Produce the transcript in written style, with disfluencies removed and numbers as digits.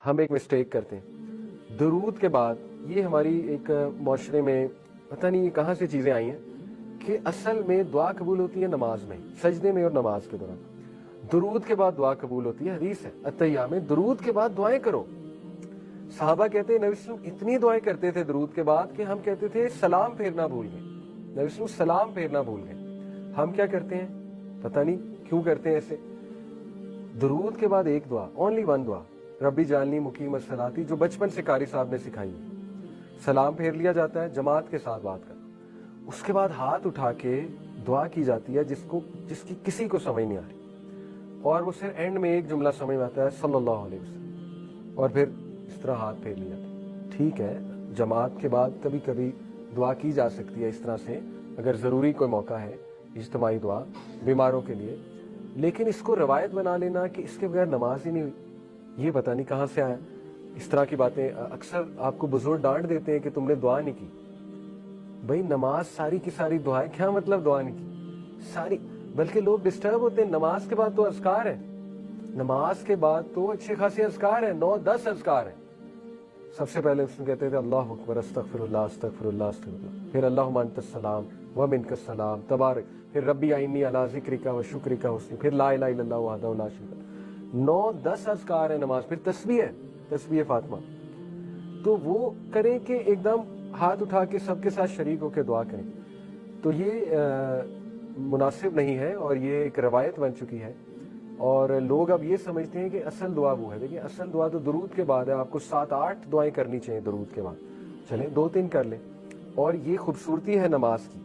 ہم ایک مسٹیک کرتے ہیں درود کے بعد. یہ ہماری ایک معاشرے میں پتہ نہیں یہ کہاں سے چیزیں آئی ہیں کہ اصل میں دعا قبول ہوتی ہے نماز میں، سجدے میں اور نماز کے دوران. درود کے بعد دعا قبول ہوتی ہے. حدیث ہے عطیہ میں درود کے بعد دعائیں کرو. صحابہ کہتے ہیں نبی صلی اللہ علیہ وسلم اتنی دعائیں کرتے تھے درود کے بعد کہ ہم کہتے تھے سلام پھیرنا بھول گئے. نبی صلی اللہ علیہ وسلم سلام پھیرنا بھول گئے. ہم کیا کرتے ہیں پتہ نہیں کیوں کرتے ہیں ایسے. درود کے بعد ایک دعا، اونلی ون دعا، ربی جعلنی مقیم الصلاۃ، جو بچپن سے قاری صاحب نے سکھائی ہے. سلام پھیر لیا جاتا ہے، جماعت کے ساتھ بات کر. اس کے بعد ہاتھ اٹھا کے دعا کی جاتی ہے جس کی کسی کو سمجھ نہیں آ رہی، اور وہ صرف اینڈ میں ایک جملہ سمجھ میں آتا ہے صلی اللہ علیہ وسلم، اور پھر اس طرح ہاتھ پھیر لیا جاتا ہے. ٹھیک ہے، جماعت کے بعد کبھی کبھی دعا کی جا سکتی ہے اس طرح سے اگر ضروری کوئی موقع ہے، اجتماعی دعا بیماروں کے لیے. لیکن اس کو روایت بنا لینا کہ اس کے بغیر نماز ہی نہیں ہوئی، یہ پتہ نہیں کہاں سے آیا. اس طرح کی باتیں اکثر آپ کو بزرگ ڈانٹ دیتے ہیں کہ تم نے دعا نہیں کی. بھائی نماز ساری کی ساری دعائیں، کیا مطلب دعا نہیں کی ساری؟ بلکہ لوگ ڈسٹرب ہوتے ہیں. نماز کے بعد تو اذکار ہے، نماز کے بعد تو اچھے خاصے اذکار ہیں، 9-10 اذکار ہیں. سب سے پہلے اس میں کہتے تھے اللہ اکبر، استغفر اللہ استغفر اللہ استغفر اللہ، پھر اللہم انت السلام ومنک السلام تبارک، پھر ربی اعنی علی ذکرک و شکرک وحسن، پھر لا الہ الا اللہ وحدہ لا شریک لہ. 9-10 اذکار ہیں نماز. پھر تسبیح ہے، تسبیح فاطمہ. تو وہ کریں کہ ایک دم ہاتھ اٹھا کے سب کے ساتھ شریک ہو کے دعا کریں. تو یہ مناسب نہیں ہے اور یہ ایک روایت بن چکی ہے، اور لوگ اب یہ سمجھتے ہیں کہ اصل دعا وہ ہے. دیکھیں اصل دعا تو درود کے بعد ہے. آپ کو 7-8 دعائیں کرنی چاہیے درود کے بعد. چلیں 2-3 کر لیں. اور یہ خوبصورتی ہے نماز کی